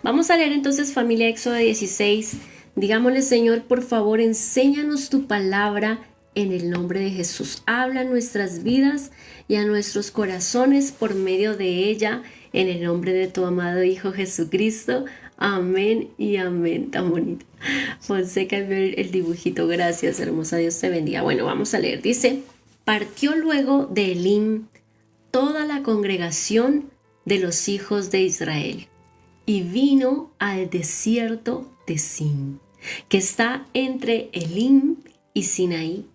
Vamos a leer entonces, familia, Éxodo 16. Digámosle, Señor, por favor, enséñanos tu palabra en el nombre de Jesús. Habla a nuestras vidas y a nuestros corazones por medio de ella, en el nombre de tu amado Hijo Jesucristo. Amén y amén. Tan bonito. Fonseca, el dibujito. Gracias, hermosa. Dios te bendiga. Bueno, vamos a leer. Dice, partió luego de Elim toda la congregación de los hijos de Israel y vino al desierto de Sin, que está entre Elim y Sinaí,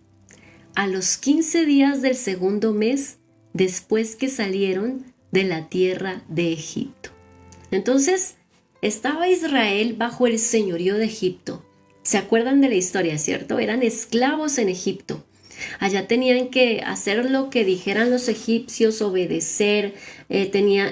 a los 15 días del segundo mes después que salieron de la tierra de Egipto. Entonces, estaba Israel bajo el señorío de Egipto. ¿Se acuerdan de la historia, cierto? Eran esclavos en Egipto. Allá tenían que hacer lo que dijeran los egipcios, obedecer,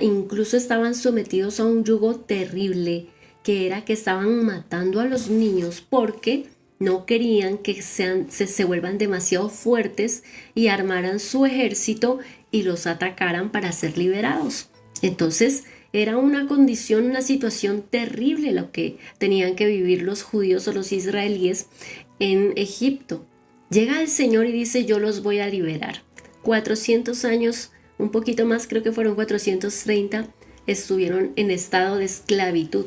incluso estaban sometidos a un yugo terrible, que era que estaban matando a los niños porque no querían que se vuelvan demasiado fuertes y armaran su ejército y los atacaran para ser liberados. Entonces era una condición, una situación terrible lo que tenían que vivir los judíos o los israelíes en Egipto. Llega el Señor y dice, yo los voy a liberar. 400 años, un poquito más, creo que fueron 430, estuvieron en estado de esclavitud.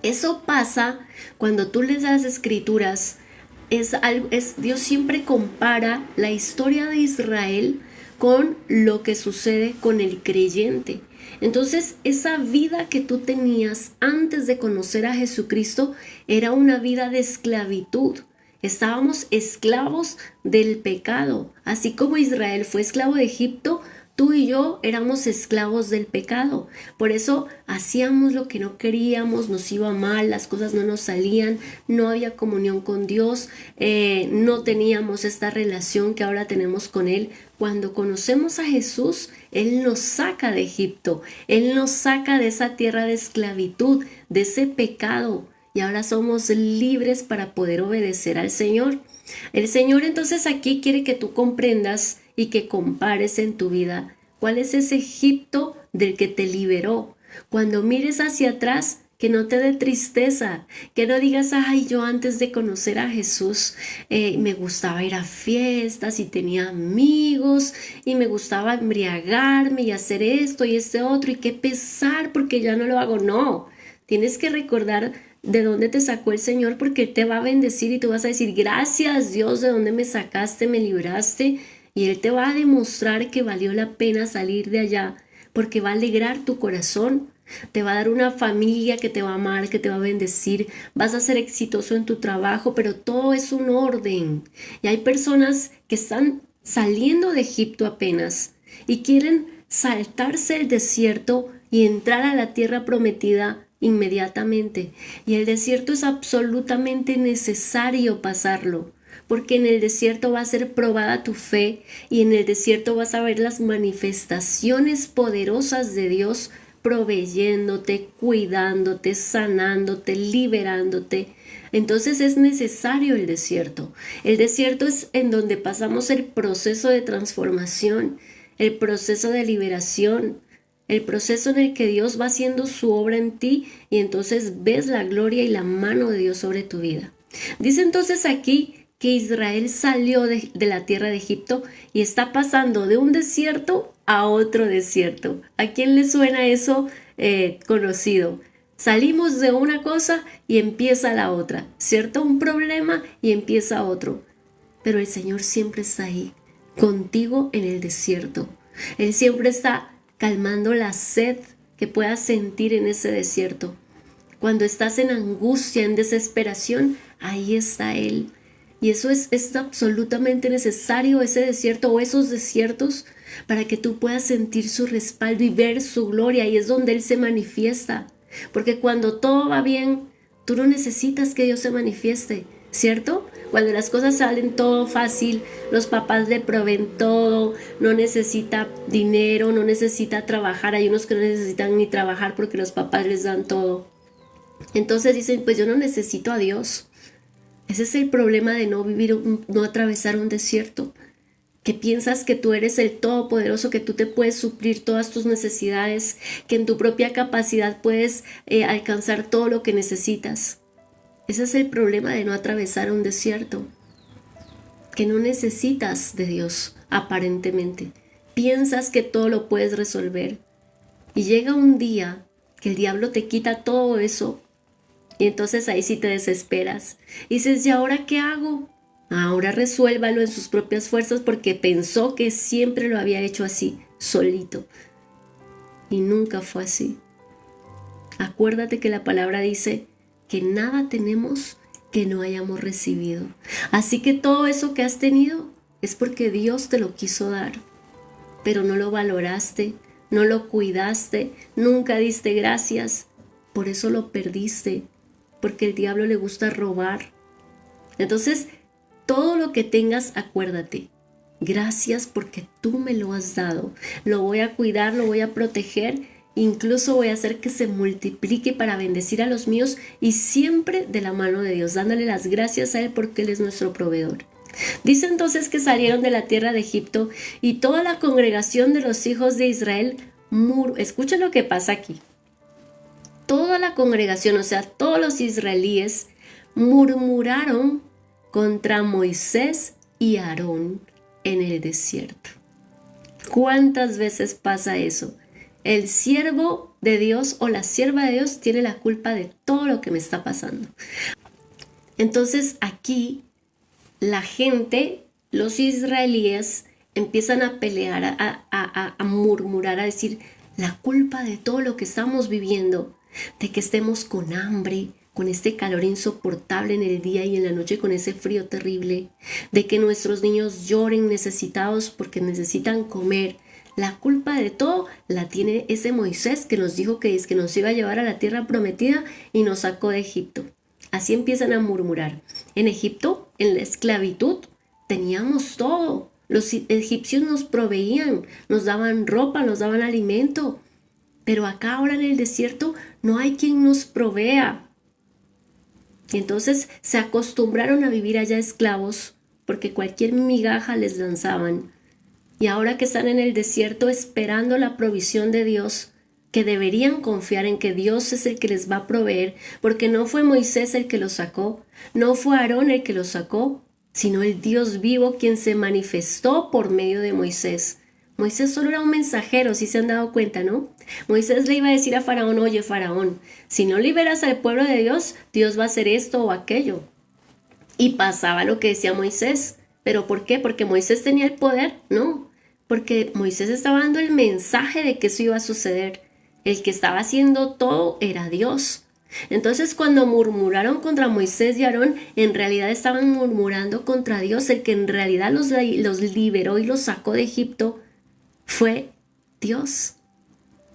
Eso pasa cuando tú lees las escrituras. Dios siempre compara la historia de Israel con lo que sucede con el creyente. Entonces, esa vida que tú tenías antes de conocer a Jesucristo era una vida de esclavitud. Estábamos esclavos del pecado. Así como Israel fue esclavo de Egipto, tú y yo éramos esclavos del pecado. Por eso hacíamos lo que no queríamos, nos iba mal, las cosas no nos salían, no había comunión con Dios, no teníamos esta relación que ahora tenemos con Él. Cuando conocemos a Jesús, Él nos saca de Egipto, Él nos saca de esa tierra de esclavitud, de ese pecado. Y ahora somos libres para poder obedecer al Señor. El Señor entonces aquí quiere que tú comprendas y que compares en tu vida cuál es ese Egipto del que te liberó. Cuando mires hacia atrás, que no te dé tristeza, que no digas, ay, yo antes de conocer a Jesús me gustaba ir a fiestas y tenía amigos y me gustaba embriagarme y hacer esto y este otro y qué pesar porque ya no lo hago. No, tienes que recordar de dónde te sacó el Señor, porque Él te va a bendecir y tú vas a decir, gracias Dios, de dónde me sacaste, me libraste, y Él te va a demostrar que valió la pena salir de allá, porque va a alegrar tu corazón, te va a dar una familia que te va a amar, que te va a bendecir, vas a ser exitoso en tu trabajo, pero todo es un orden. Y hay personas que están saliendo de Egipto apenas y quieren saltarse el desierto y entrar a la tierra prometida inmediatamente. Y el desierto es absolutamente necesario pasarlo, porque en el desierto va a ser probada tu fe y en el desierto vas a ver las manifestaciones poderosas de Dios proveyéndote, cuidándote, sanándote, liberándote. Entonces es necesario el desierto. El desierto es en donde pasamos el proceso de transformación, el proceso de liberación, el proceso en el que Dios va haciendo su obra en ti y entonces ves la gloria y la mano de Dios sobre tu vida. Dice entonces aquí que Israel salió de la tierra de Egipto y está pasando de un desierto a otro desierto. ¿A quién le suena eso conocido? Salimos de una cosa y empieza la otra, ¿cierto? Un problema y empieza otro. Pero el Señor siempre está ahí, contigo en el desierto. Él siempre está calmando la sed que puedas sentir en ese desierto. Cuando estás en angustia, en desesperación, ahí está Él. Y eso es absolutamente necesario, ese desierto o esos desiertos, para que tú puedas sentir su respaldo y ver su gloria. Y es donde Él se manifiesta. Porque cuando todo va bien, tú no necesitas que Dios se manifieste, ¿cierto? Cuando las cosas salen todo fácil, los papás le proveen todo, no necesita dinero, no necesita trabajar. Hay unos que no necesitan ni trabajar porque los papás les dan todo. Entonces dicen, pues yo no necesito a Dios. Ese es el problema de no atravesar un desierto. que piensas que tú eres el todopoderoso, que tú te puedes suplir todas tus necesidades, que en tu propia capacidad puedes alcanzar todo lo que necesitas. Ese es el problema de no atravesar un desierto, que no necesitas de Dios, aparentemente. Piensas que todo lo puedes resolver. Y llega un día que el diablo te quita todo eso, y entonces ahí sí te desesperas. Y dices, ¿y ahora qué hago? Ahora resuélvalo en sus propias fuerzas, porque pensó que siempre lo había hecho así, solito. Y nunca fue así. Acuérdate que la palabra dice que nada tenemos que no hayamos recibido. Así que todo eso que has tenido es porque Dios te lo quiso dar, pero no lo valoraste, no lo cuidaste, nunca diste gracias. Por eso lo perdiste, porque el diablo le gusta robar. Entonces, todo lo que tengas, acuérdate, gracias porque tú me lo has dado. Lo voy a cuidar, lo voy a proteger, incluso voy a hacer que se multiplique para bendecir a los míos, y siempre de la mano de Dios, dándole las gracias a Él porque Él es nuestro proveedor. Dice entonces que salieron de la tierra de Egipto, y toda la congregación de los hijos de Israel escucha lo que pasa aquí. Toda la congregación, o sea, todos los israelíes, murmuraron contra Moisés y Aarón en el desierto. ¿Cuántas veces pasa eso? El siervo de Dios o la sierva de Dios tiene la culpa de todo lo que me está pasando. Entonces aquí la gente, los israelíes, empiezan a pelear, a murmurar, a decir, la culpa de todo lo que estamos viviendo, de que estemos con hambre, con este calor insoportable en el día y en la noche, con ese frío terrible, de que nuestros niños lloren necesitados porque necesitan comer. La culpa de todo la tiene ese Moisés que nos dijo que nos iba a llevar a la tierra prometida y nos sacó de Egipto. Así empiezan a murmurar. En Egipto, en la esclavitud, teníamos todo. Los egipcios nos proveían, nos daban ropa, nos daban alimento. Pero acá ahora en el desierto no hay quien nos provea. Y entonces se acostumbraron a vivir allá esclavos porque cualquier migaja les lanzaban. Y ahora que están en el desierto esperando la provisión de Dios, que deberían confiar en que Dios es el que les va a proveer, porque no fue Moisés el que los sacó, no fue Aarón el que los sacó, sino el Dios vivo quien se manifestó por medio de Moisés. Moisés solo era un mensajero, si se han dado cuenta, ¿no? Moisés le iba a decir a Faraón, oye Faraón, si no liberas al pueblo de Dios, Dios va a hacer esto o aquello. Y pasaba lo que decía Moisés. ¿Pero por qué? ¿Porque Moisés tenía el poder? No, porque Moisés estaba dando el mensaje de que eso iba a suceder. El que estaba haciendo todo era Dios. Entonces cuando murmuraron contra Moisés y Aarón, en realidad estaban murmurando contra Dios. El que en realidad los liberó y los sacó de Egipto fue Dios.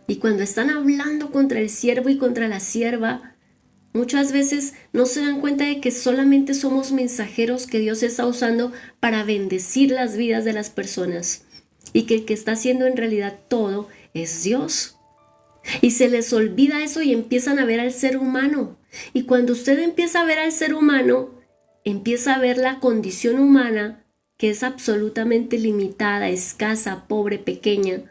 Y cuando están hablando contra el siervo y contra la sierva, muchas veces no se dan cuenta de que solamente somos mensajeros que Dios está usando para bendecir las vidas de las personas, y que el que está haciendo en realidad todo es Dios. Y se les olvida eso y empiezan a ver al ser humano. Y cuando usted empieza a ver al ser humano, empieza a ver la condición humana, que es absolutamente limitada, escasa, pobre, pequeña,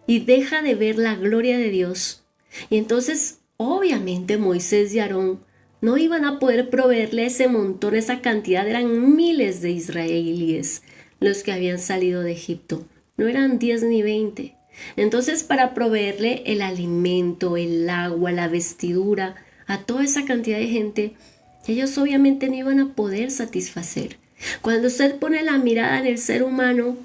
y deja de ver la gloria de Dios. Y entonces, obviamente, Moisés y Aarón no iban a poder proveerle ese montón, esa cantidad. Eran miles de israelíes los que habían salido de Egipto. No eran 10 ni 20. Entonces, para proveerle el alimento, el agua, la vestidura a toda esa cantidad de gente, ellos obviamente no iban a poder satisfacer. Cuando usted pone la mirada en el ser humano,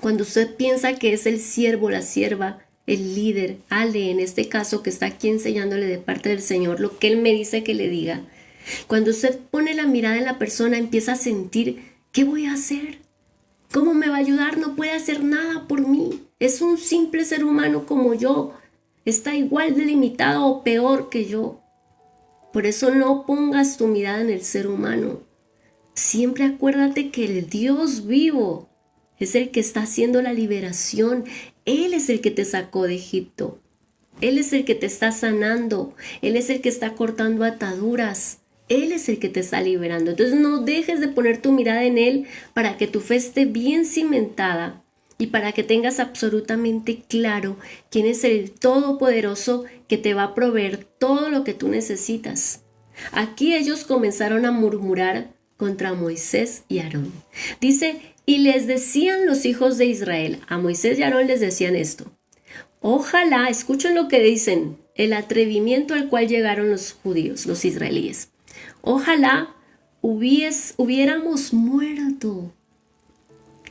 cuando usted piensa que es el siervo, la sierva, el líder, Ale en este caso, que está aquí enseñándole de parte del Señor lo que Él me dice que le diga, cuando usted pone la mirada en la persona, empieza a sentir, ¿qué voy a hacer? ¿Cómo me va a ayudar? No puede hacer nada por mí. Es un simple ser humano como yo. Está igual de limitado o peor que yo. Por eso no pongas tu mirada en el ser humano. Siempre acuérdate que el Dios vivo es el que está haciendo la liberación. Él es el que te sacó de Egipto. Él es el que te está sanando. Él es el que está cortando ataduras. Él es el que te está liberando. Entonces no dejes de poner tu mirada en Él para que tu fe esté bien cimentada y para que tengas absolutamente claro quién es el Todopoderoso que te va a proveer todo lo que tú necesitas. Aquí ellos comenzaron a murmurar contra Moisés y Aarón. Dice, y les decían los hijos de Israel, a Moisés y Aarón les decían esto: ojalá, escuchen lo que dicen, el atrevimiento al cual llegaron los judíos, los israelíes. Ojalá hubiéramos muerto.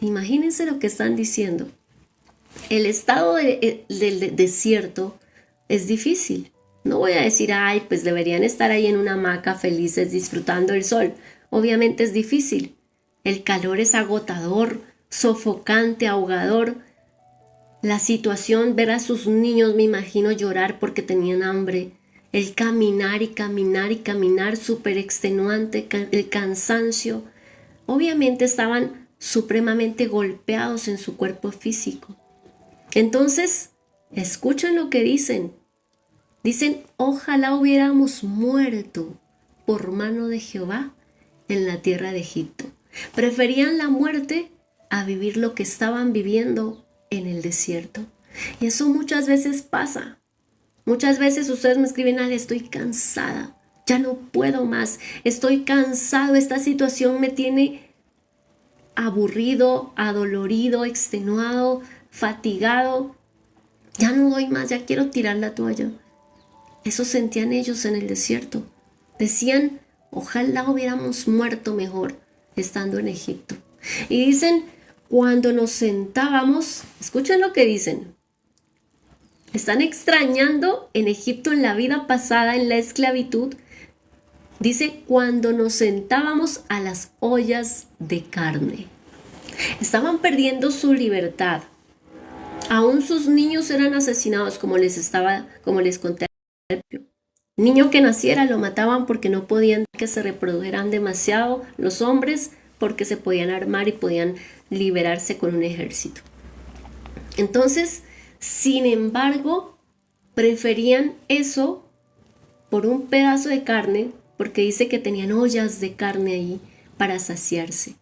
Imagínense lo que están diciendo. El estado del desierto es difícil. No voy a decir, ay, pues deberían estar ahí en una hamaca felices disfrutando el sol. Obviamente es difícil. El calor es agotador, sofocante, ahogador. La situación, ver a sus niños, me imagino llorar porque tenían hambre. El caminar y caminar y caminar, súper extenuante, el cansancio. Obviamente estaban supremamente golpeados en su cuerpo físico. Entonces, escuchen lo que dicen. Dicen, ojalá hubiéramos muerto por mano de Jehová en la tierra de Egipto. Preferían la muerte a vivir lo que estaban viviendo en el desierto. Y eso muchas veces pasa. Muchas veces ustedes me escriben, Ale, estoy cansada, ya no puedo más, estoy cansado, esta situación me tiene aburrido, adolorido, extenuado, fatigado, ya no doy más, ya quiero tirar la toalla. Eso sentían ellos en el desierto. Decían, ojalá hubiéramos muerto mejor estando en Egipto. Y dicen, cuando nos sentábamos, escuchen lo que dicen. Están extrañando en Egipto, en la vida pasada, en la esclavitud. Dice, cuando nos sentábamos a las ollas de carne. Estaban perdiendo su libertad. Aún sus niños eran asesinados, como les conté. Niño que naciera lo mataban porque no podían que se reprodujeran demasiado los hombres, porque se podían armar y podían liberarse con un ejército. Entonces, sin embargo, preferían eso por un pedazo de carne, porque dice que tenían ollas de carne ahí para saciarse.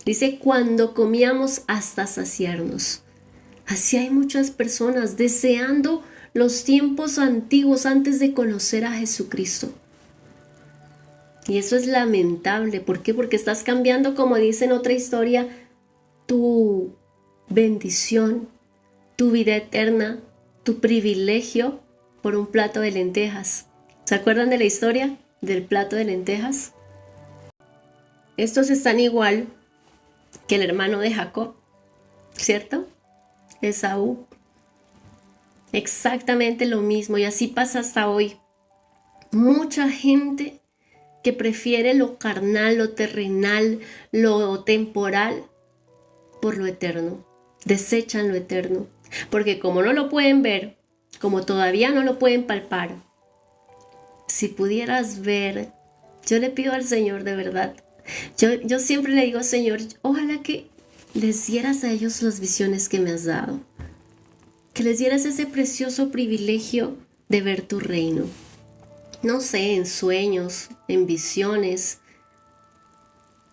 Dice, cuando comíamos hasta saciarnos. Así hay muchas personas deseando los tiempos antiguos antes de conocer a Jesucristo. Y eso es lamentable. ¿Por qué? Porque estás cambiando, como dice en otra historia, tu bendición, tu vida eterna, tu privilegio por un plato de lentejas. ¿Se acuerdan de la historia del plato de lentejas? Estos están igual que el hermano de Jacob, ¿cierto? Esaú. Exactamente lo mismo, y así pasa hasta hoy. Mucha gente que prefiere lo carnal, lo terrenal, lo temporal por lo eterno. Desechan lo eterno. Porque como no lo pueden ver, como todavía no lo pueden palpar, si pudieras ver, yo le pido al Señor de verdad, yo siempre le digo, Señor, ojalá que les dieras a ellos las visiones que me has dado, que les dieras ese precioso privilegio de ver tu reino, no sé, en sueños, en visiones,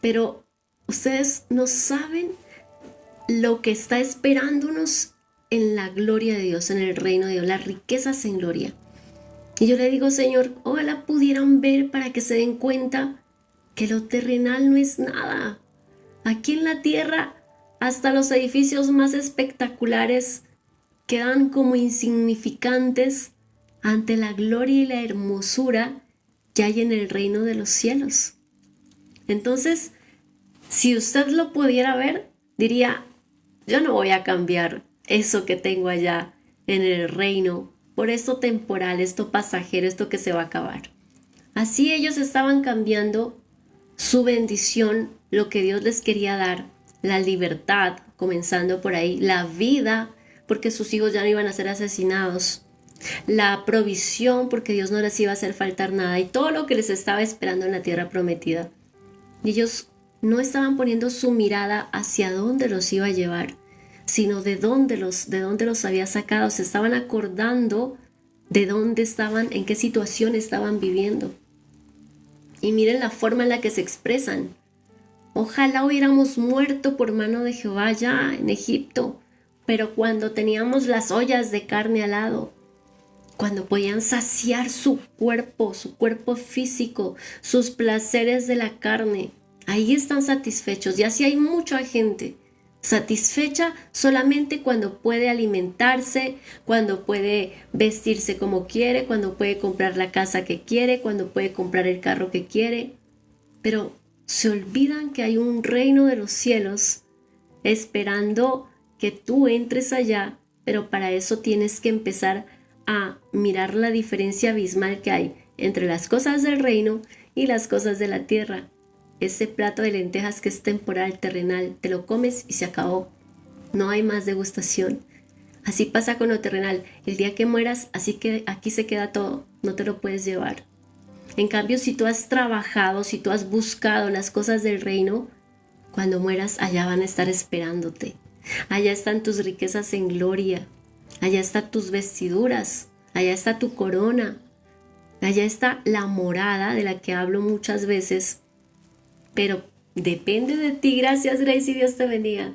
pero ustedes no saben lo que está esperándonos en la gloria de Dios, en el reino de Dios, las riquezas en gloria. Y yo le digo, Señor, ojalá pudieran ver para que se den cuenta que lo terrenal no es nada. Aquí en la tierra, hasta los edificios más espectaculares quedan como insignificantes ante la gloria y la hermosura que hay en el reino de los cielos. Entonces, si usted lo pudiera ver, diría, yo no voy a cambiar eso que tengo allá en el reino por esto temporal, esto pasajero, esto que se va a acabar. Así ellos estaban cambiando su bendición, lo que Dios les quería dar, la libertad, comenzando por ahí, la vida, porque sus hijos ya no iban a ser asesinados, la provisión, porque Dios no les iba a hacer faltar nada, y todo lo que les estaba esperando en la tierra prometida. Y ellos no estaban poniendo su mirada hacia dónde los iba a llevar, sino de dónde los había sacado. Se estaban acordando de dónde estaban, en qué situación estaban viviendo. Y miren la forma en la que se expresan. Ojalá hubiéramos muerto por mano de Jehová ya en Egipto, pero cuando teníamos las ollas de carne al lado, cuando podían saciar su cuerpo físico, sus placeres de la carne, ahí están satisfechos. Y así hay mucha gente satisfecha solamente cuando puede alimentarse, cuando puede vestirse como quiere, cuando puede comprar la casa que quiere, cuando puede comprar el carro que quiere. Pero se olvidan que hay un reino de los cielos esperando que tú entres allá, pero para eso tienes que empezar a mirar la diferencia abismal que hay entre las cosas del reino y las cosas de la tierra. Ese plato de lentejas que es temporal, terrenal, te lo comes y se acabó. No hay más degustación. Así pasa con lo terrenal. El día que mueras, así que aquí se queda todo. No te lo puedes llevar. En cambio, si tú has trabajado, si tú has buscado las cosas del reino, cuando mueras, allá van a estar esperándote. Allá están tus riquezas en gloria. Allá están tus vestiduras. Allá está tu corona. Allá está la morada de la que hablo muchas veces. Pero depende de ti. Gracias, Grace, y Dios te bendiga.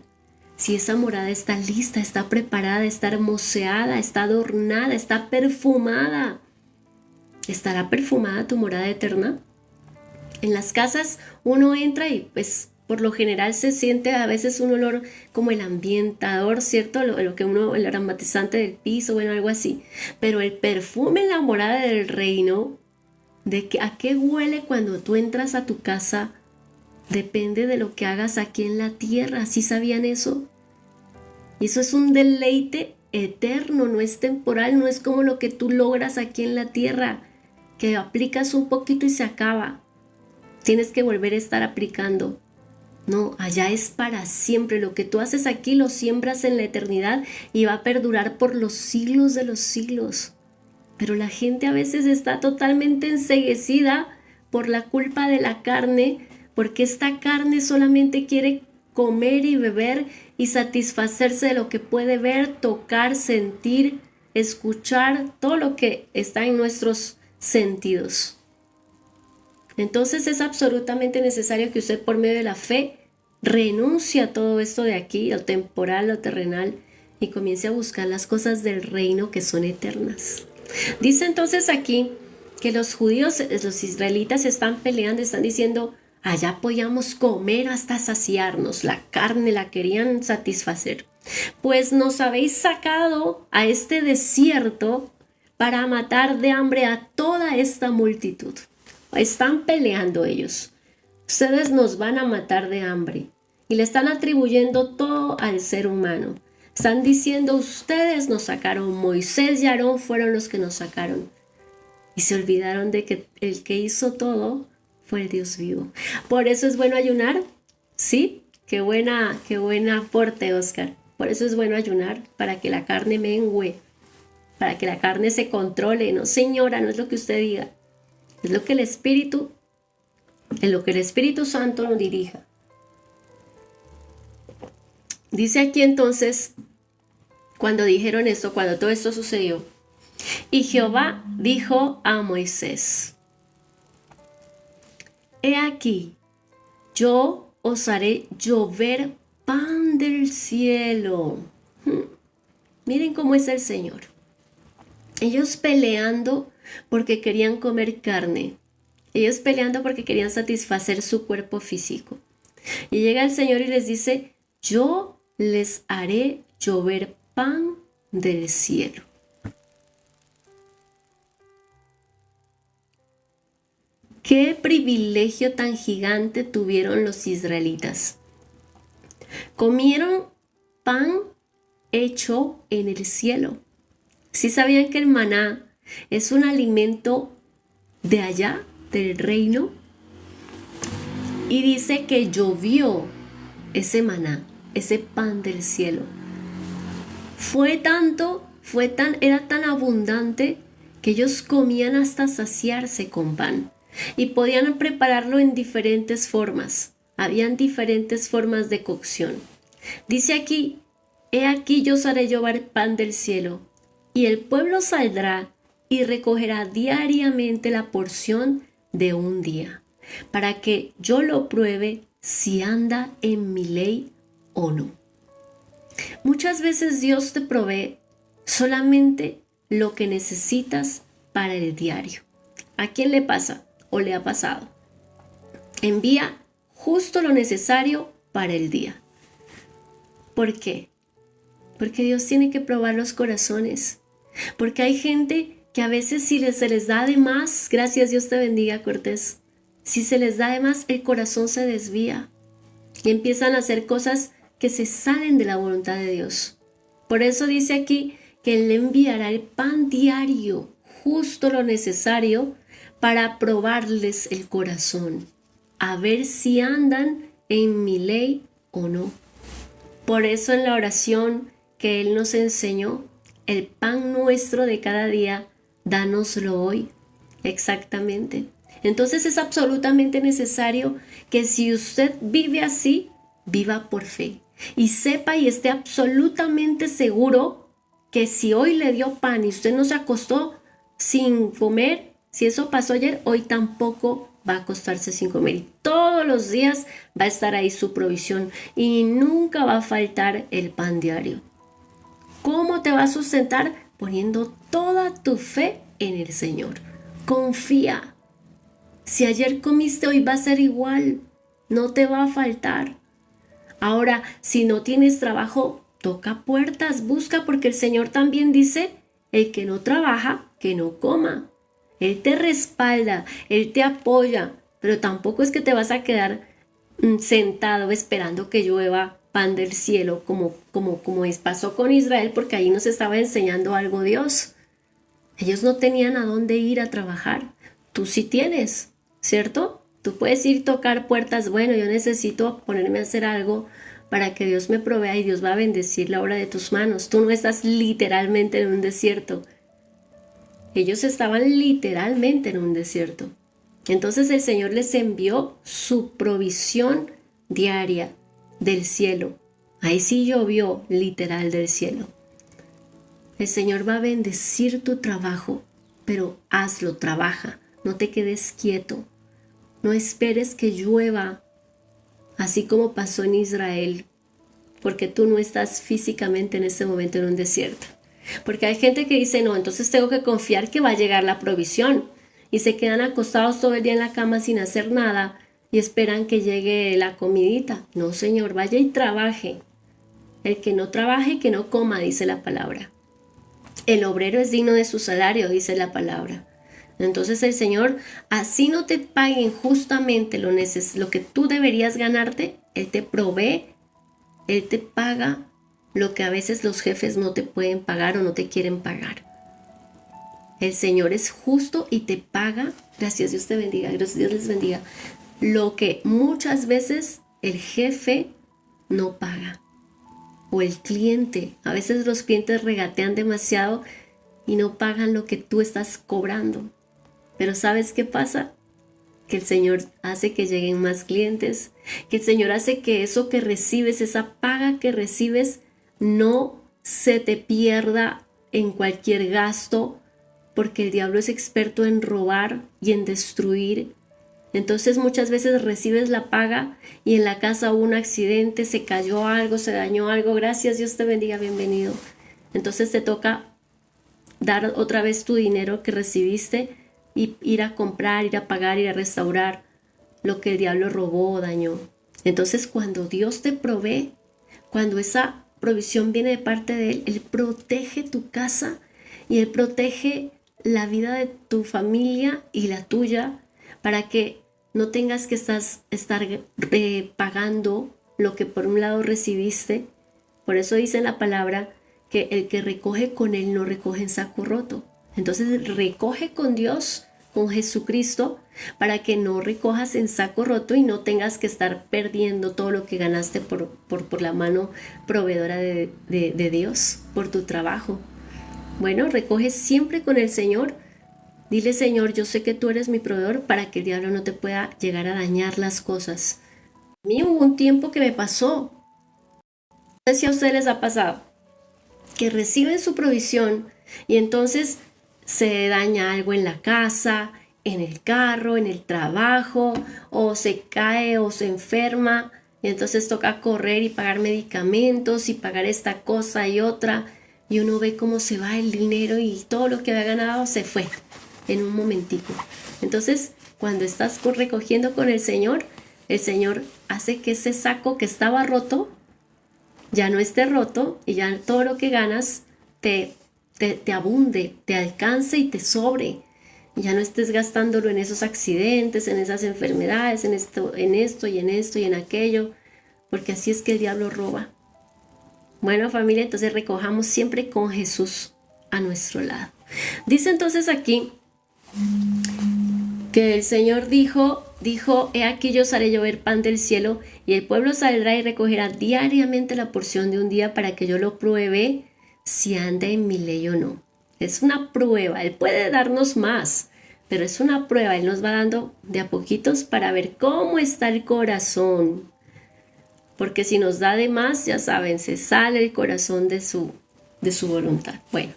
Si esa morada está lista, está preparada, está hermoseada, está adornada, está perfumada. ¿Estará perfumada tu morada eterna? En las casas uno entra y pues por lo general se siente a veces un olor como el ambientador, ¿cierto? Lo que el aromatizante del piso, bueno, algo así. Pero el perfume en la morada del reino, ¿a qué huele cuando tú entras a tu casa? Depende de lo que hagas aquí en la tierra. ¿Sí sabían eso? Y eso es un deleite eterno, no es temporal, no es como lo que tú logras aquí en la tierra, que aplicas un poquito y se acaba. Tienes que volver a estar aplicando. No, allá es para siempre. Lo que tú haces aquí lo siembras en la eternidad y va a perdurar por los siglos de los siglos. Pero la gente a veces está totalmente enceguecida por la culpa de la carne, porque esta carne solamente quiere comer y beber y satisfacerse de lo que puede ver, tocar, sentir, escuchar, todo lo que está en nuestros sentidos. Entonces es absolutamente necesario que usted por medio de la fe renuncie a todo esto de aquí, lo temporal, lo terrenal, y comience a buscar las cosas del reino que son eternas. Dice entonces aquí que los judíos, los israelitas están peleando, están diciendo, allá podíamos comer hasta saciarnos, la carne la querían satisfacer. Pues nos habéis sacado a este desierto para matar de hambre a toda esta multitud. Están peleando ellos. Ustedes nos van a matar de hambre. Y le están atribuyendo todo al ser humano. Están diciendo, ustedes nos sacaron, Moisés y Aarón fueron los que nos sacaron. Y se olvidaron de que el que hizo todo fue el Dios vivo. Por eso es bueno ayunar. ¿Sí? Qué buena aporte, Oscar. Por eso es bueno ayunar, para que la carne mengüe, para que la carne se controle. No, señora, no es lo que usted diga. Es lo que el Espíritu Santo nos dirija. Dice aquí entonces, cuando dijeron esto, cuando todo esto sucedió, y Jehová dijo a Moisés, he aquí, yo os haré llover pan del cielo. Miren cómo es el Señor. Ellos peleando porque querían comer carne. Ellos peleando porque querían satisfacer su cuerpo físico. Y llega el Señor y les dice, yo les haré llover pan del cielo. Qué privilegio tan gigante tuvieron los israelitas. Comieron pan hecho en el cielo. ¿Sí sabían que el maná es un alimento de allá, del reino? Y dice que llovió ese maná, ese pan del cielo. Era tan abundante que ellos comían hasta saciarse con pan. Y podían prepararlo en diferentes formas. Habían diferentes formas de cocción. Dice aquí, he aquí yo os haré llover pan del cielo, y el pueblo saldrá y recogerá diariamente la porción de un día. para que yo lo pruebe si anda en mi ley o no. Muchas veces Dios te provee solamente lo que necesitas para el diario. ¿A quién le pasa o le ha pasado? Envía justo lo necesario para el día. ¿Por qué? Porque Dios tiene que probar los corazones. Porque hay gente que a veces si se les da de más, gracias, Dios te bendiga, Cortés, si se les da de más, el corazón se desvía y empiezan a hacer cosas que se salen de la voluntad de Dios. Por eso dice aquí que Él le enviará el pan diario, justo lo necesario, para probarles el corazón, a ver si andan en mi ley o no. Por eso en la oración que Él nos enseñó, el pan nuestro de cada día, dánoslo hoy. Exactamente. Entonces es absolutamente necesario que si usted vive así, viva por fe. Y sepa y esté absolutamente seguro que si hoy le dio pan y usted no se acostó sin comer, si eso pasó ayer, hoy tampoco va a acostarse sin comer. Y todos los días va a estar ahí su provisión y nunca va a faltar el pan diario. ¿Cómo te va a sustentar? Poniendo toda tu fe en el Señor. Confía. Si ayer comiste, hoy va a ser igual. No te va a faltar. Ahora, si no tienes trabajo, toca puertas, busca, porque el Señor también dice, el que no trabaja, que no coma. Él te respalda, Él te apoya, pero tampoco es que te vas a quedar sentado esperando que llueva pan del cielo, como pasó con Israel, porque ahí nos estaba enseñando algo Dios. Ellos no tenían a dónde ir a trabajar. Tú sí tienes, ¿cierto? Tú puedes ir a tocar puertas. Bueno, yo necesito ponerme a hacer algo para que Dios me provea y Dios va a bendecir la obra de tus manos. Tú no estás literalmente en un desierto. Ellos estaban literalmente en un desierto. Entonces el Señor les envió su provisión diaria del cielo. Ahí sí llovió literal del cielo. El Señor va a bendecir tu trabajo, pero hazlo, trabaja. No te quedes quieto. No esperes que llueva, así como pasó en Israel, porque tú no estás físicamente en este momento en un desierto. Porque hay gente que dice, no, entonces tengo que confiar que va a llegar la provisión. Y se quedan acostados todo el día en la cama sin hacer nada y esperan que llegue la comidita. No, Señor, vaya y trabaje. El que no trabaje, que no coma, dice la palabra. El obrero es digno de su salario, dice la palabra. Entonces el Señor, así no te paguen justamente lo que tú deberías ganarte, Él te provee, Él te paga lo que a veces los jefes no te pueden pagar o no te quieren pagar. El Señor es justo y te paga, gracias, Dios te bendiga, gracias, Dios les bendiga, lo que muchas veces el jefe no paga. O el cliente, a veces los clientes regatean demasiado y no pagan lo que tú estás cobrando. Pero ¿sabes qué pasa? Que el Señor hace que lleguen más clientes, que el Señor hace que eso que recibes, esa paga que recibes, no se te pierda en cualquier gasto, porque el diablo es experto en robar y en destruir. Entonces muchas veces recibes la paga y en la casa hubo un accidente, se cayó algo, se dañó algo. Gracias, Dios te bendiga, bienvenido. Entonces te toca dar otra vez tu dinero que recibiste y ir a comprar, ir a pagar, ir a restaurar lo que el diablo robó o dañó. Entonces cuando Dios te provee, cuando esa provisión viene de parte de Él, Él protege tu casa y Él protege la vida de tu familia y la tuya, para que no tengas que estar pagando lo que por un lado recibiste. Por eso dice la palabra que el que recoge con Él no recoge en saco roto. Entonces recoge con Dios, con Jesucristo, para que no recojas en saco roto y no tengas que estar perdiendo todo lo que ganaste por la mano proveedora de Dios, por tu trabajo. Bueno, recoge siempre con el Señor. Dile, Señor, yo sé que tú eres mi proveedor, para que el diablo no te pueda llegar a dañar las cosas. A mí hubo un tiempo que me pasó. No sé si a ustedes les ha pasado, que reciben su provisión y entonces se daña algo en la casa, en el carro, en el trabajo, o se cae o se enferma, y entonces toca correr y pagar medicamentos y pagar esta cosa y otra, y uno ve cómo se va el dinero y todo lo que había ganado se fue en un momentico. Entonces, cuando estás recogiendo con el Señor hace que ese saco que estaba roto ya no esté roto, y ya todo lo que ganas te abunde, te alcance y te sobre. Ya no estés gastándolo en esos accidentes, en esas enfermedades, en esto y en aquello, porque así es que el diablo roba. Bueno, familia, entonces recojamos siempre con Jesús a nuestro lado. Dice entonces aquí que el Señor dijo, he aquí yo os haré llover pan del cielo, y el pueblo saldrá y recogerá diariamente la porción de un día para que yo lo pruebe si anda en mi ley o no. Es una prueba. Él puede darnos más, pero es una prueba. Él nos va dando de a poquitos para ver cómo está el corazón. Porque si nos da de más, ya saben, se sale el corazón de su voluntad. Bueno.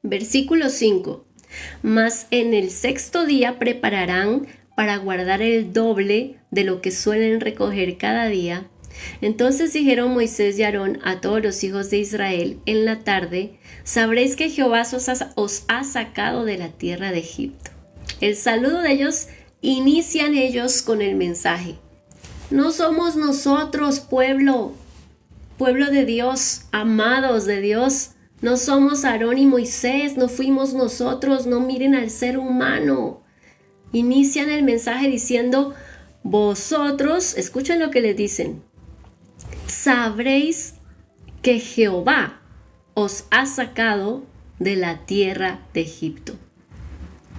Versículo 5. Mas en el sexto día prepararán para guardar el doble de lo que suelen recoger cada día. Entonces dijeron Moisés y Aarón a todos los hijos de Israel en la tarde: sabréis que Jehová os ha sacado de la tierra de Egipto. El saludo de ellos, inician ellos con el mensaje: no somos nosotros, pueblo de Dios, amados de Dios. No somos Aarón y Moisés, no fuimos nosotros, no miren al ser humano. Inician el mensaje diciendo: vosotros, escuchen lo que les dicen, sabréis que Jehová os ha sacado de la tierra de Egipto.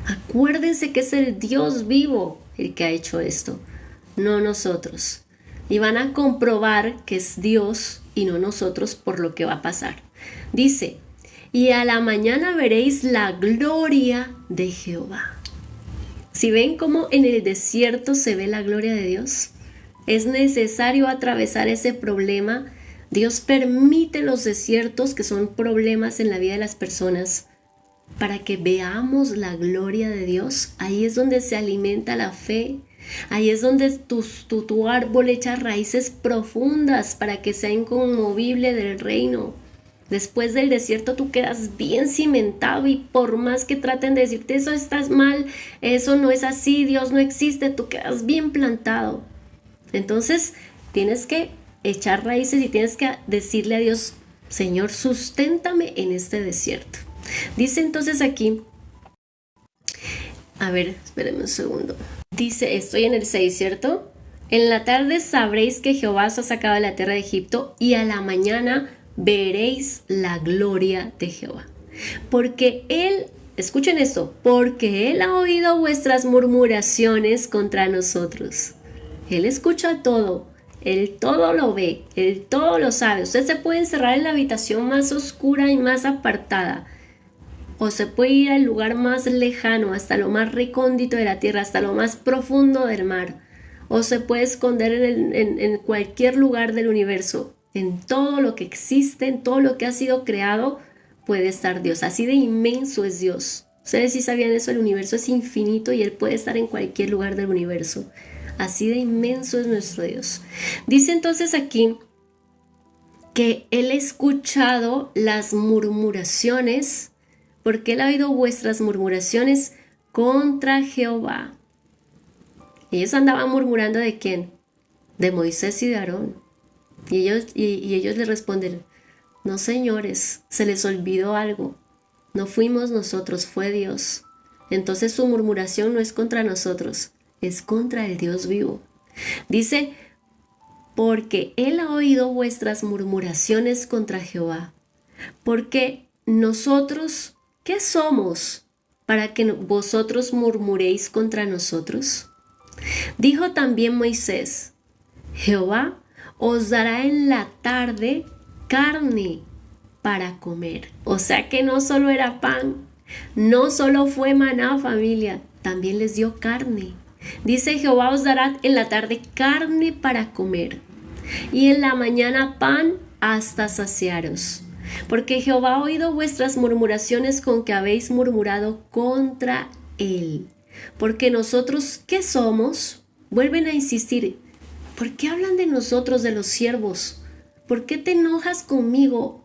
Acuérdense que es el Dios vivo el que ha hecho esto, no nosotros. Y van a comprobar que es Dios y no nosotros por lo que va a pasar. Dice: y a la mañana veréis la gloria de Jehová. Si ven cómo en el desierto se ve la gloria de Dios, es necesario atravesar ese problema. Dios permite los desiertos, que son problemas en la vida de las personas, para que veamos la gloria de Dios. Ahí es donde se alimenta la fe. Ahí es donde tu árbol echa raíces profundas para que sea inconmovible del reino. Después del desierto tú quedas bien cimentado, y por más que traten de decirte eso estás mal, eso no es así, Dios no existe, tú quedas bien plantado. Entonces tienes que echar raíces y tienes que decirle a Dios: Señor, susténtame en este desierto. Dice entonces aquí, a ver, espérenme un segundo. Dice, estoy en el 6, ¿cierto? En la tarde sabréis que Jehová os ha sacado de la tierra de Egipto, y a la mañana veréis la gloria de Jehová. Porque Él, escuchen esto, porque Él ha oído vuestras murmuraciones contra nosotros. Él escucha todo, Él todo lo ve, Él todo lo sabe. Usted se puede encerrar en la habitación más oscura y más apartada, o se puede ir al lugar más lejano, hasta lo más recóndito de la tierra, hasta lo más profundo del mar, o se puede esconder en cualquier lugar del universo. En todo lo que existe, en todo lo que ha sido creado, puede estar Dios. Así de inmenso es Dios. Ustedes sí sabían eso, el universo es infinito y Él puede estar en cualquier lugar del universo. Así de inmenso es nuestro Dios. Dice entonces aquí que Él ha escuchado las murmuraciones, porque Él ha oído vuestras murmuraciones contra Jehová. Ellos andaban murmurando ¿de quién? De Moisés y de Aarón. Y ellos le responden: no, señores, se les olvidó algo. No fuimos nosotros, fue Dios. Entonces su murmuración no es contra nosotros, es contra el Dios vivo. Dice: porque Él ha oído vuestras murmuraciones contra Jehová. Porque nosotros, ¿qué somos para que vosotros murmuréis contra nosotros? Dijo también Moisés: Jehová os dará en la tarde carne para comer. O sea que no solo era pan, no solo fue maná, familia, también les dio carne. Dice: Jehová os dará en la tarde carne para comer, y en la mañana pan hasta saciaros. Porque Jehová ha oído vuestras murmuraciones con que habéis murmurado contra él. Porque nosotros, ¿qué somos? Vuelven a insistir. ¿Por qué hablan de nosotros, de los siervos? ¿Por qué te enojas conmigo?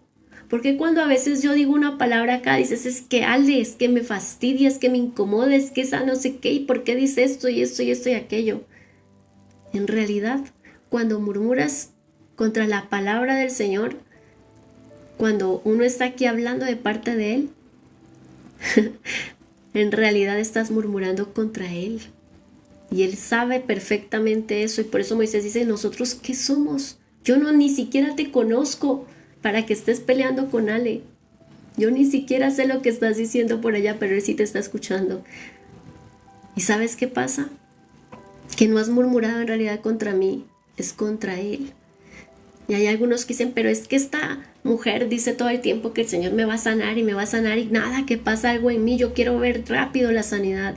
¿Por qué cuando a veces yo digo una palabra acá dices, es que Ale, es que me fastidia, es que me incomoda, es que esa no sé qué, y por qué dice esto y esto y esto y aquello? En realidad, cuando murmuras contra la palabra del Señor, cuando uno está aquí hablando de parte de Él, en realidad estás murmurando contra Él. Y Él sabe perfectamente eso, y por eso Moisés dice, ¿nosotros qué somos? Yo ni siquiera te conozco para que estés peleando con Ale. Yo ni siquiera sé lo que estás diciendo por allá, pero Él sí te está escuchando. ¿Y sabes qué pasa? Que no has murmurado en realidad contra mí, es contra Él. Y hay algunos que dicen, pero es que esta mujer dice todo el tiempo que el Señor me va a sanar y me va a sanar y nada, que pasa algo en mí, yo quiero ver rápido la sanidad.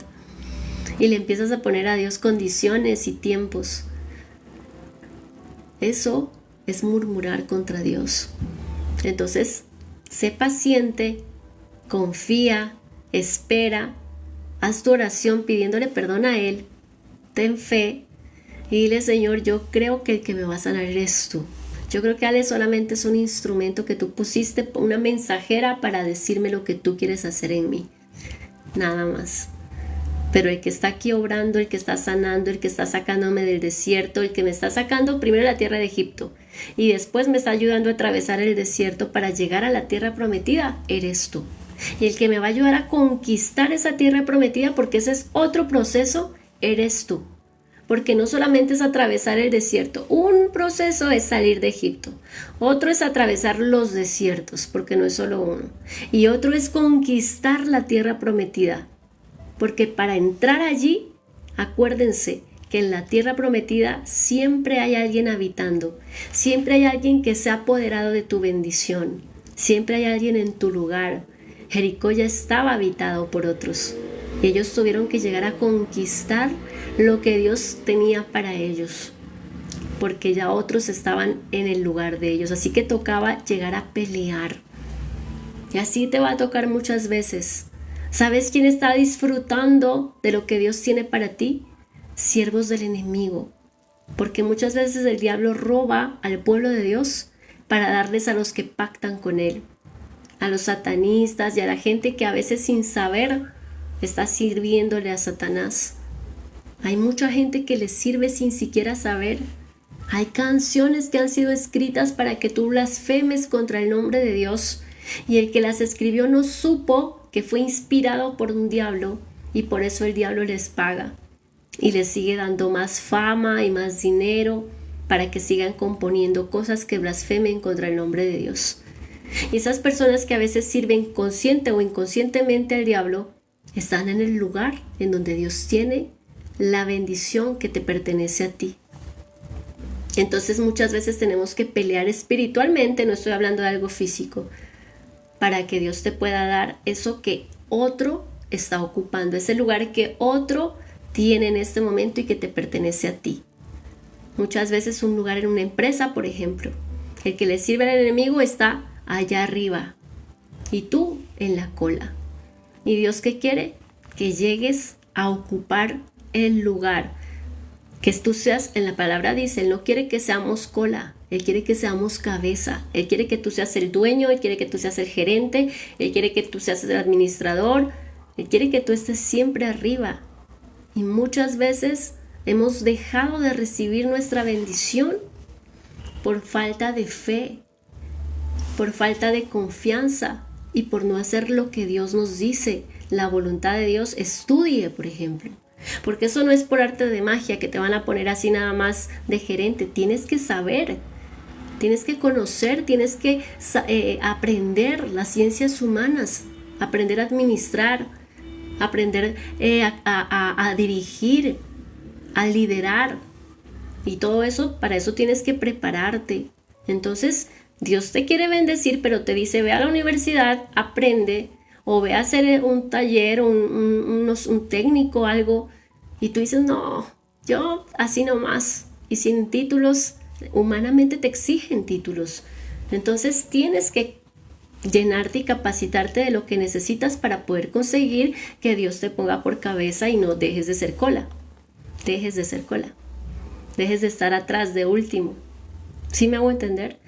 Y le empiezas a poner a Dios condiciones y tiempos. Eso es murmurar contra Dios. Entonces, sé paciente, confía, espera, haz tu oración pidiéndole perdón a Él, ten fe y dile, Señor, yo creo que el que me va a sanar eres tú. Yo creo que Ale solamente es un instrumento que tú pusiste, una mensajera para decirme lo que tú quieres hacer en mí. Nada más. Pero el que está aquí obrando, el que está sanando, el que está sacándome del desierto, el que me está sacando primero de la tierra de Egipto y después me está ayudando a atravesar el desierto para llegar a la tierra prometida, eres tú. Y el que me va a ayudar a conquistar esa tierra prometida, porque ese es otro proceso, eres tú. Porque no solamente es atravesar el desierto, un proceso es salir de Egipto, otro es atravesar los desiertos, porque no es solo uno, y otro es conquistar la tierra prometida. Porque para entrar allí, acuérdense que en la tierra prometida siempre hay alguien habitando, siempre hay alguien que se ha apoderado de tu bendición, siempre hay alguien en tu lugar. Jericó ya estaba habitado por otros y ellos tuvieron que llegar a conquistar lo que Dios tenía para ellos, porque ya otros estaban en el lugar de ellos, así que tocaba llegar a pelear. Y así te va a tocar muchas veces. ¿Sabes quién está disfrutando de lo que Dios tiene para ti? Siervos del enemigo. Porque muchas veces el diablo roba al pueblo de Dios para darles a los que pactan con él, a los satanistas y a la gente que a veces sin saber está sirviéndole a Satanás. Hay mucha gente que le sirve sin siquiera saber. Hay canciones que han sido escritas para que tú blasfemes contra el nombre de Dios y el que las escribió no supo que fue inspirado por un diablo y por eso el diablo les paga y les sigue dando más fama y más dinero para que sigan componiendo cosas que blasfemen contra el nombre de Dios. Y esas personas que a veces sirven consciente o inconscientemente al diablo están en el lugar en donde Dios tiene la bendición que te pertenece a ti. Entonces muchas veces tenemos que pelear espiritualmente, no estoy hablando de algo físico, para que Dios te pueda dar eso que otro está ocupando, ese lugar que otro tiene en este momento y que te pertenece a ti. Muchas veces un lugar en una empresa, por ejemplo, el que le sirve al enemigo está allá arriba y tú en la cola. ¿Y Dios qué quiere? Que llegues a ocupar el lugar, que tú seas, en la palabra dice, Él no quiere que seamos cola, Él quiere que seamos cabeza, Él quiere que tú seas el dueño, Él quiere que tú seas el gerente, Él quiere que tú seas el administrador, Él quiere que tú estés siempre arriba. Y muchas veces hemos dejado de recibir nuestra bendición por falta de fe, por falta de confianza y por no hacer lo que Dios nos dice, la voluntad de Dios. Estudie, por ejemplo. Porque eso no es por arte de magia que te van a poner así nada más de gerente. Tienes que saber, tienes que conocer, tienes que aprender las ciencias humanas, aprender a administrar, aprender a dirigir, a liderar. Y todo eso, para eso tienes que prepararte. Entonces, Dios te quiere bendecir, pero te dice, ve a la universidad, aprende, o ve a hacer un taller, un técnico, algo, y tú dices, no, yo así nomás, y sin títulos, humanamente te exigen títulos. Entonces tienes que llenarte y capacitarte de lo que necesitas para poder conseguir que Dios te ponga por cabeza y no dejes de ser cola. Dejes de ser cola. Dejes de estar atrás de último. ¿Sí me hago entender?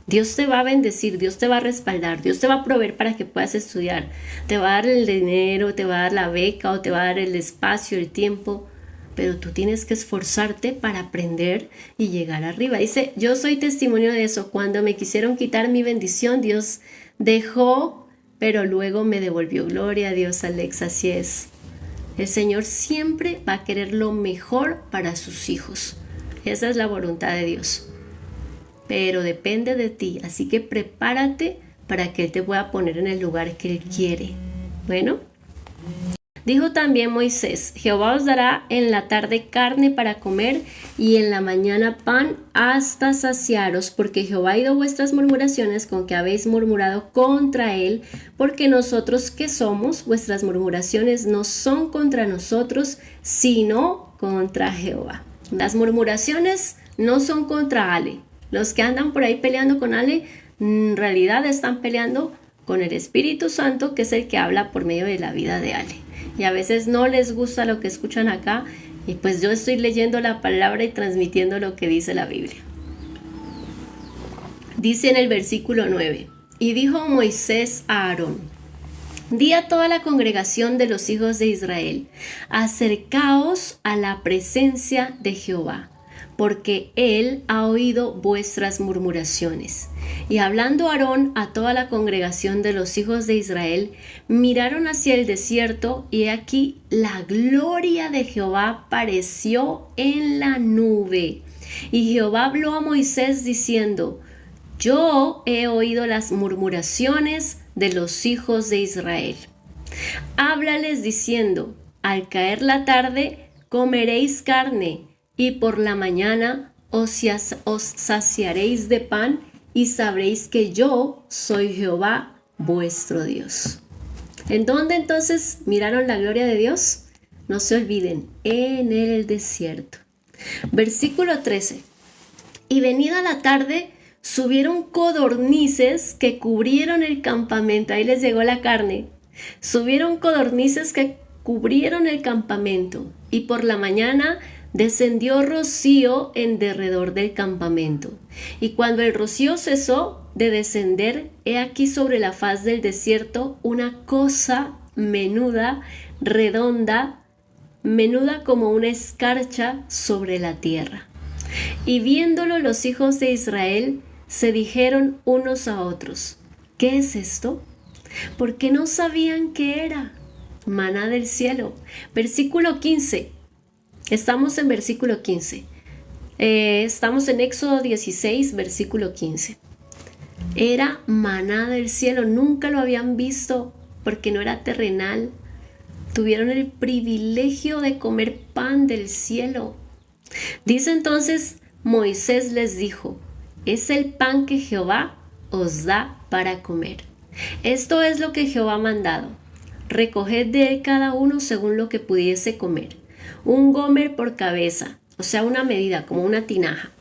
Dios te va a bendecir, Dios te va a respaldar, Dios te va a proveer para que puedas estudiar. Te va a dar el dinero, te va a dar la beca o te va a dar el espacio, el tiempo. Pero tú tienes que esforzarte para aprender y llegar arriba. Dice, yo soy testimonio de eso. Cuando me quisieron quitar mi bendición, Dios dejó, pero luego me devolvió. Gloria a Dios, Alex, así es. El Señor siempre va a querer lo mejor para sus hijos. Esa es la voluntad de Dios. Pero depende de ti, así que prepárate para que Él te pueda poner en el lugar que Él quiere. Bueno. Dijo también Moisés, Jehová os dará en la tarde carne para comer y en la mañana pan hasta saciaros, porque Jehová ha oído vuestras murmuraciones con que habéis murmurado contra él, porque nosotros que somos, vuestras murmuraciones no son contra nosotros, sino contra Jehová. Las murmuraciones no son contra Ale. Los que andan por ahí peleando con Ale, en realidad están peleando con el Espíritu Santo, que es el que habla por medio de la vida de Ale. Y a veces no les gusta lo que escuchan acá, y pues yo estoy leyendo la palabra y transmitiendo lo que dice la Biblia. Dice en el versículo 9, y dijo Moisés a Aarón, di a toda la congregación de los hijos de Israel, acercaos a la presencia de Jehová, porque él ha oído vuestras murmuraciones. Y hablando Aarón a toda la congregación de los hijos de Israel, miraron hacia el desierto, y aquí la gloria de Jehová apareció en la nube. Y Jehová habló a Moisés diciendo, yo he oído las murmuraciones de los hijos de Israel. Háblales diciendo, al caer la tarde comeréis carne, y por la mañana os saciaréis de pan, y sabréis que yo soy Jehová vuestro Dios. ¿En dónde entonces miraron la gloria de Dios? No se olviden, en el desierto. Versículo 13. Y venida la tarde, subieron codornices que cubrieron el campamento. Ahí les llegó la carne. Subieron codornices que cubrieron el campamento. Y por la mañana descendió rocío en derredor del campamento. Y cuando el rocío cesó de descender, he aquí sobre la faz del desierto una cosa menuda, redonda, menuda como una escarcha sobre la tierra. Y viéndolo los hijos de Israel, se dijeron unos a otros, ¿qué es esto? Porque no sabían qué era. Maná del cielo. Versículo 15. Estamos en versículo 15. Estamos en Éxodo 16, versículo 15. Era maná del cielo. Nunca lo habían visto porque no era terrenal. Tuvieron el privilegio de comer pan del cielo. Dice entonces, Moisés les dijo, es el pan que Jehová os da para comer. Esto es lo que Jehová ha mandado. Recoged de él cada uno según lo que pudiese comer. Un gomer por cabeza, o sea, una medida, como una tinaja.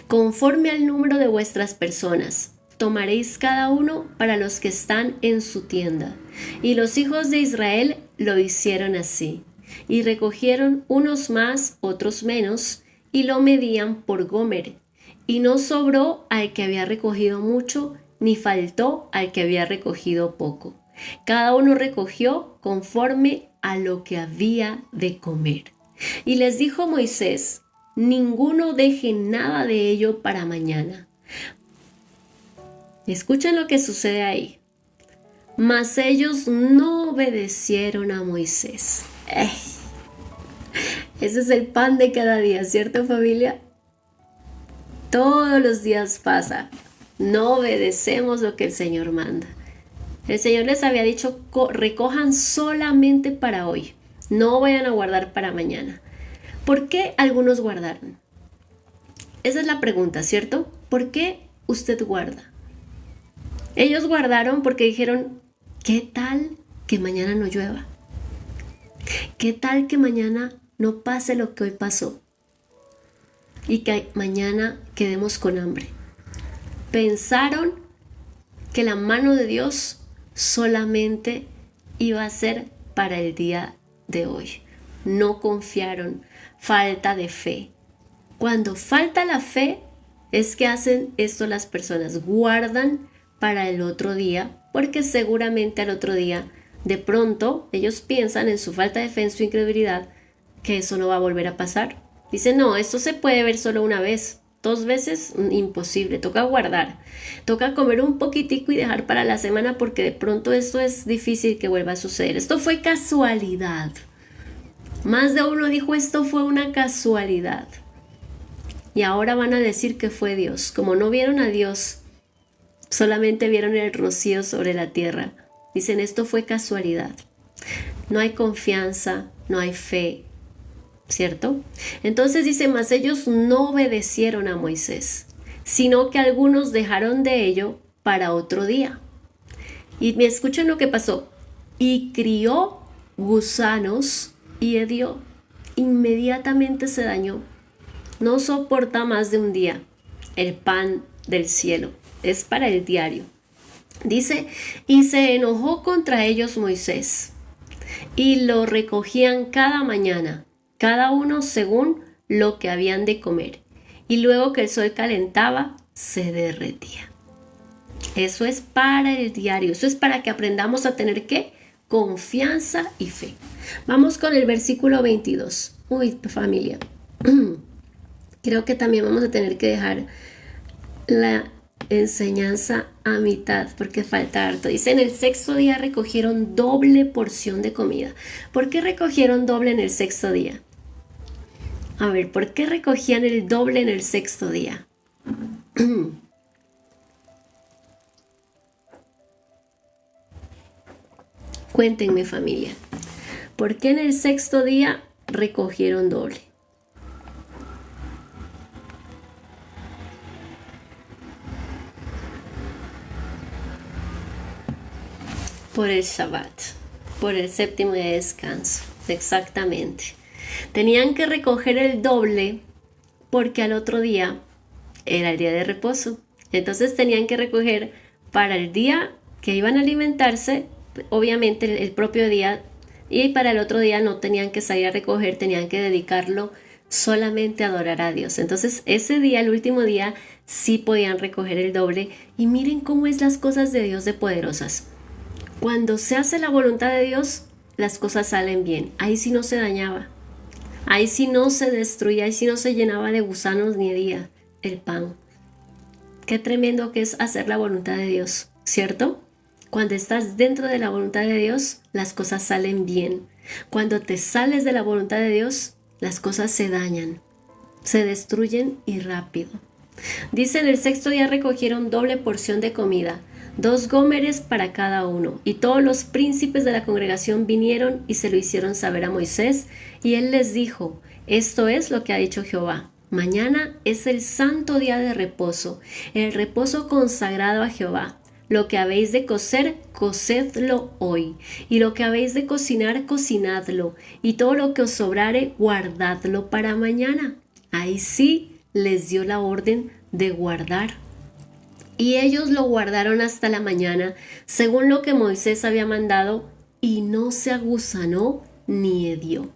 Conforme al número de vuestras personas, tomaréis cada uno para los que están en su tienda. Y los hijos de Israel lo hicieron así. Y recogieron unos más, otros menos, y lo medían por gomer. Y no sobró al que había recogido mucho, ni faltó al que había recogido poco. Cada uno recogió conforme a lo que había de comer. Y les dijo Moisés, ninguno deje nada de ello para mañana. Escuchen lo que sucede ahí. Mas ellos no obedecieron a Moisés. Ese es el pan de cada día, ¿cierto, familia? Todos los días pasa. No obedecemos lo que el Señor manda. El Señor les había dicho, recojan solamente para hoy. No vayan a guardar para mañana. ¿Por qué algunos guardaron? Esa es la pregunta, ¿cierto? ¿Por qué usted guarda? Ellos guardaron porque dijeron, ¿qué tal que mañana no llueva? ¿Qué tal que mañana no pase lo que hoy pasó? Y que mañana quedemos con hambre. Pensaron que la mano de Dios solamente iba a ser para el día de hoy. No confiaron, falta de fe. Cuando falta la fe, es que hacen esto las personas, guardan para el otro día, porque seguramente al otro día, de pronto, ellos piensan en su falta de fe, en su incredulidad, que eso no va a volver a pasar. Dicen, no, esto se puede ver solo una vez, 2 veces, imposible, toca guardar, toca comer un poquitico y dejar para la semana porque de pronto esto es difícil que vuelva a suceder. Esto fue casualidad. Más de uno dijo, esto fue una casualidad. Y ahora van a decir que fue Dios. Como no vieron a Dios, solamente vieron el rocío sobre la tierra. Dicen, esto fue casualidad. No hay confianza, no hay fe, ¿cierto? Entonces dice, mas ellos no obedecieron a Moisés, sino que algunos dejaron de ello para otro día. Y me escuchan lo que pasó. Y crió gusanos y hedió. Inmediatamente se dañó. No soporta más de un día el pan del cielo. Es para el diario. Dice, y se enojó contra ellos Moisés, y lo recogían cada mañana, cada uno según lo que habían de comer, y luego que el sol calentaba, se derretía. Eso es para el diario, eso es para que aprendamos a tener ¿qué? Confianza y fe. Vamos con el versículo 22. Uy, familia. Creo que también vamos a tener que dejar la enseñanza a mitad porque falta harto. Dice, en el 6º día recogieron doble porción de comida. ¿Por qué recogieron doble en el 6º día? A ver, ¿por qué recogían el doble en el 6º día? Cuéntenme, familia. ¿Por qué en el 6º día recogieron doble? Por el Shabbat, por el 7º día de descanso, exactamente. Tenían que recoger el doble porque al otro día era el día de reposo. Entonces tenían que recoger para el día que iban a alimentarse, obviamente el propio día, y para el otro día no tenían que salir a recoger, tenían que dedicarlo solamente a adorar a Dios. Entonces ese día, el último día, sí podían recoger el doble. Y miren cómo es las cosas de Dios de poderosas. Cuando se hace la voluntad de Dios, las cosas salen bien. Ahí sí no se dañaba. Ahí sí no se destruía. Ahí sí no se llenaba de gusanos ni hedía el pan. Qué tremendo que es hacer la voluntad de Dios, ¿cierto? Cuando estás dentro de la voluntad de Dios, las cosas salen bien. Cuando te sales de la voluntad de Dios, las cosas se dañan, se destruyen y rápido. Dice, en el 6º día recogieron doble porción de comida, 2 gómeres para cada uno, y todos los príncipes de la congregación vinieron y se lo hicieron saber a Moisés, y él les dijo, esto es lo que ha dicho Jehová. Mañana es el santo día de reposo, el reposo consagrado a Jehová. Lo que habéis de cocer, cocedlo hoy, y lo que habéis de cocinar, cocinadlo, y todo lo que os sobrare, guardadlo para mañana. Ahí sí les dio la orden de guardar. Y ellos lo guardaron hasta la mañana, según lo que Moisés había mandado, y no se agusanó ni hedió.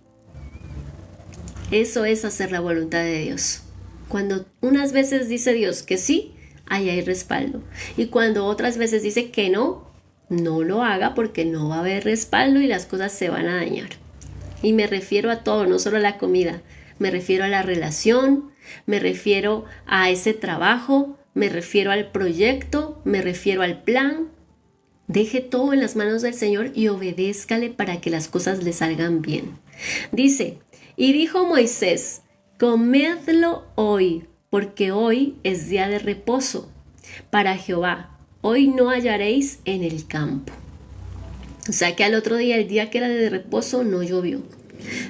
Eso es hacer la voluntad de Dios. Cuando unas veces dice Dios que sí, ahí hay respaldo. Y cuando otras veces dice que no, no lo haga porque no va a haber respaldo y las cosas se van a dañar. Y me refiero a todo, no solo a la comida. Me refiero a la relación, me refiero a ese trabajo, me refiero al proyecto, me refiero al plan. Deje todo en las manos del Señor y obedézcale para que las cosas le salgan bien. Dice, y dijo Moisés, comedlo hoy, porque hoy es día de reposo para Jehová. Hoy no hallaréis en el campo. O sea que al otro día, el día que era de reposo, no llovió.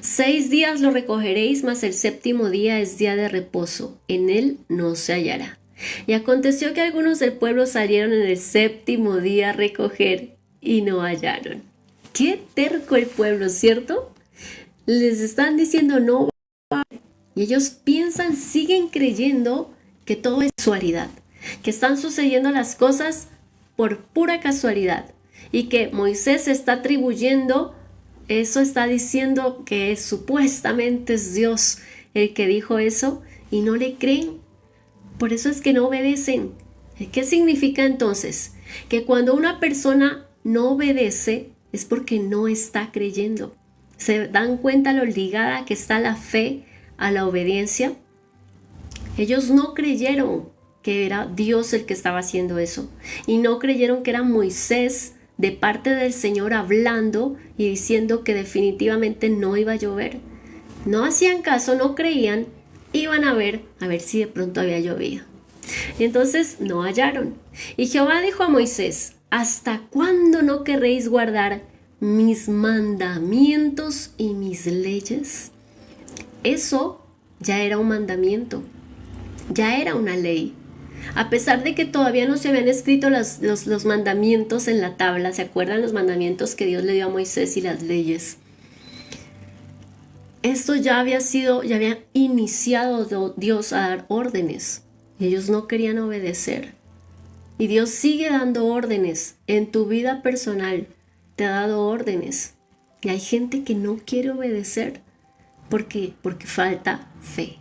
6 días lo recogeréis, mas el 7º día es día de reposo. En él no se hallará. Y aconteció que algunos del pueblo salieron en el 7º día a recoger y no hallaron. Qué terco el pueblo, ¿cierto? Les están diciendo no. Y ellos piensan, siguen creyendo que todo es casualidad, que están sucediendo las cosas por pura casualidad y que Moisés está atribuyendo, eso está diciendo que supuestamente es Dios el que dijo eso y no le creen. Por eso es que no obedecen. ¿Qué significa entonces? Que cuando una persona no obedece es porque no está creyendo. ¿Se dan cuenta lo ligada que está la fe a la obediencia? Ellos no creyeron que era Dios el que estaba haciendo eso y no creyeron que era Moisés de parte del Señor hablando y diciendo que definitivamente no iba a llover. No hacían caso, no creían, iban a ver si de pronto había llovido. Y entonces no hallaron. Y Jehová dijo a Moisés: ¿hasta cuándo no querréis guardar mis mandamientos y mis leyes? Eso ya era un mandamiento, ya era una ley. A pesar de que todavía no se habían escrito los mandamientos en la tabla, ¿se acuerdan los mandamientos que Dios le dio a Moisés y las leyes? Esto ya había iniciado Dios a dar órdenes y ellos no querían obedecer. Y Dios sigue dando órdenes en tu vida personal, te ha dado órdenes. Y hay gente que no quiere obedecer. ¿Por qué? Porque falta fe.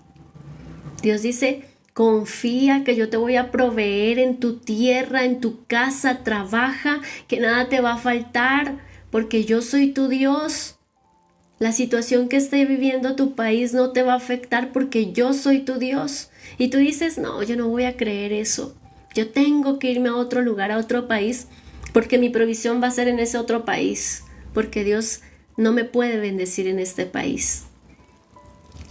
Dios dice: confía que yo te voy a proveer en tu tierra, en tu casa, trabaja, que nada te va a faltar, porque yo soy tu Dios. La situación que esté viviendo tu país no te va a afectar porque yo soy tu Dios. Y tú dices: no, yo no voy a creer eso. Yo tengo que irme a otro lugar, a otro país, porque mi provisión va a ser en ese otro país, porque Dios no me puede bendecir en este país.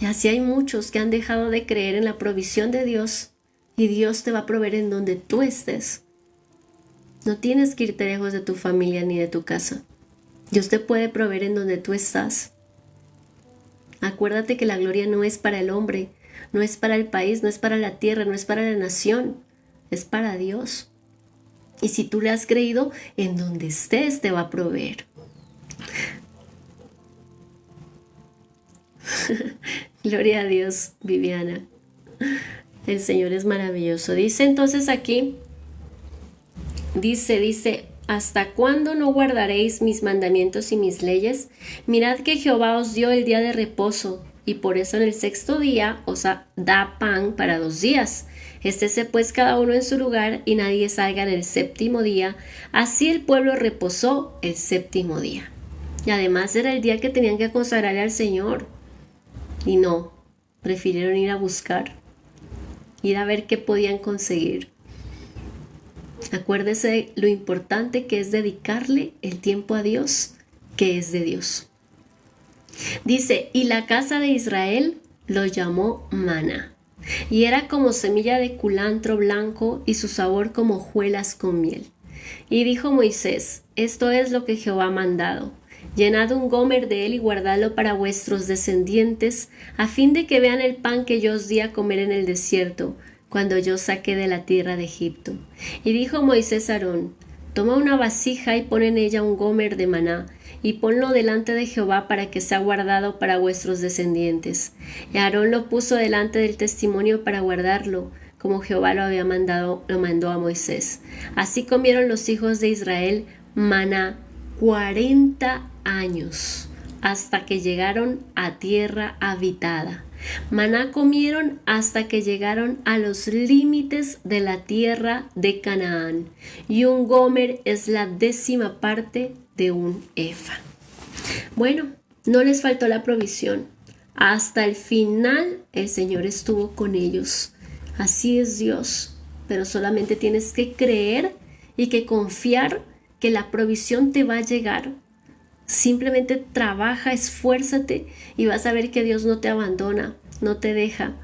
Y así hay muchos que han dejado de creer en la provisión de Dios y Dios te va a proveer en donde tú estés. No tienes que irte lejos de tu familia ni de tu casa. Dios te puede proveer en donde tú estás. Acuérdate que la gloria no es para el hombre, no es para el país, no es para la tierra, no es para la nación, es para Dios. Y si tú le has creído, en donde estés te va a proveer. Gloria a Dios, Viviana. El Señor es maravilloso. Dice entonces aquí, dice, ¿hasta cuándo no guardaréis mis mandamientos y mis leyes? Mirad que Jehová os dio el día de reposo, y por eso en el sexto día os da pan para 2 días. Estése pues cada uno en su lugar, y nadie salga en el séptimo día. Así el pueblo reposó el séptimo día. Y además era el día que tenían que consagrarle al Señor. Y no, prefirieron ir a buscar, ir a ver qué podían conseguir. Acuérdese lo importante que es dedicarle el tiempo a Dios, que es de Dios. Dice: y la casa de Israel lo llamó maná, y era como semilla de culantro blanco, y su sabor como hojuelas con miel. Y dijo Moisés: esto es lo que Jehová ha mandado: llenad un gomer de él y guardadlo para vuestros descendientes, a fin de que vean el pan que yo os di a comer en el desierto, cuando yo saqué de la tierra de Egipto. Y dijo Moisés a Aarón: toma una vasija y pon en ella un gomer de maná, y ponlo delante de Jehová para que sea guardado para vuestros descendientes. Y Aarón lo puso delante del testimonio para guardarlo, como Jehová lo mandó a Moisés. Así comieron los hijos de Israel maná 40 años, hasta que llegaron a tierra habitada. Maná comieron hasta que llegaron a los límites de la tierra de Canaán, y un gomer es la 10ª parte de un efa. Bueno, no les faltó la provisión. Hasta el final el Señor estuvo con ellos. Así es Dios, pero solamente tienes que creer y que confiar que la provisión te va a llegar. Simplemente trabaja, esfuérzate y vas a ver que Dios no te abandona, no te deja.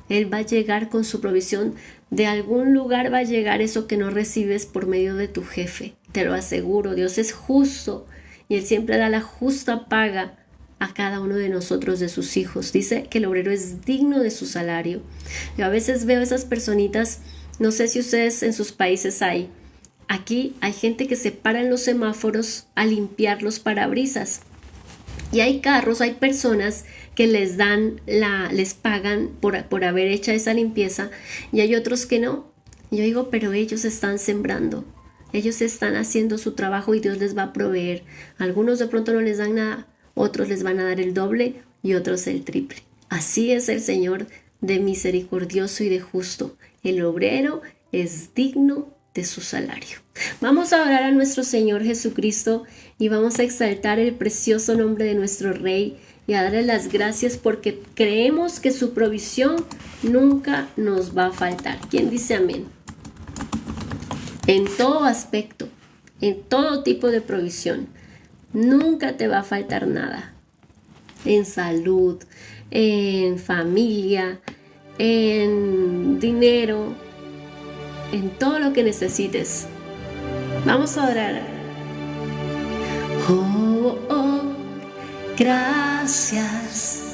Él va a llegar con su provisión. De algún lugar va a llegar eso que no recibes por medio de tu jefe. Te lo aseguro. Dios es justo y Él siempre da la justa paga a cada uno de nosotros, de sus hijos. Dice que el obrero es digno de su salario. Yo a veces veo esas personitas, no sé si ustedes en sus países hay. Aquí hay gente que se para en los semáforos a limpiar los parabrisas. Y hay carros, hay personas que les pagan por haber hecho esa limpieza, y hay otros que no. Yo digo, pero ellos están sembrando. Ellos están haciendo su trabajo y Dios les va a proveer. Algunos de pronto no les dan nada, otros les van a dar el doble y otros el triple. Así es el Señor de misericordioso y de justo. El obrero es digno de su salario. Vamos a orar a nuestro Señor Jesucristo y vamos a exaltar el precioso nombre de nuestro Rey y a darle las gracias porque creemos que su provisión nunca nos va a faltar. ¿Quién dice amén? En todo aspecto, en todo tipo de provisión, nunca te va a faltar nada. En salud, en familia, en dinero, en todo lo que necesites. Vamos a orar. Oh, oh, gracias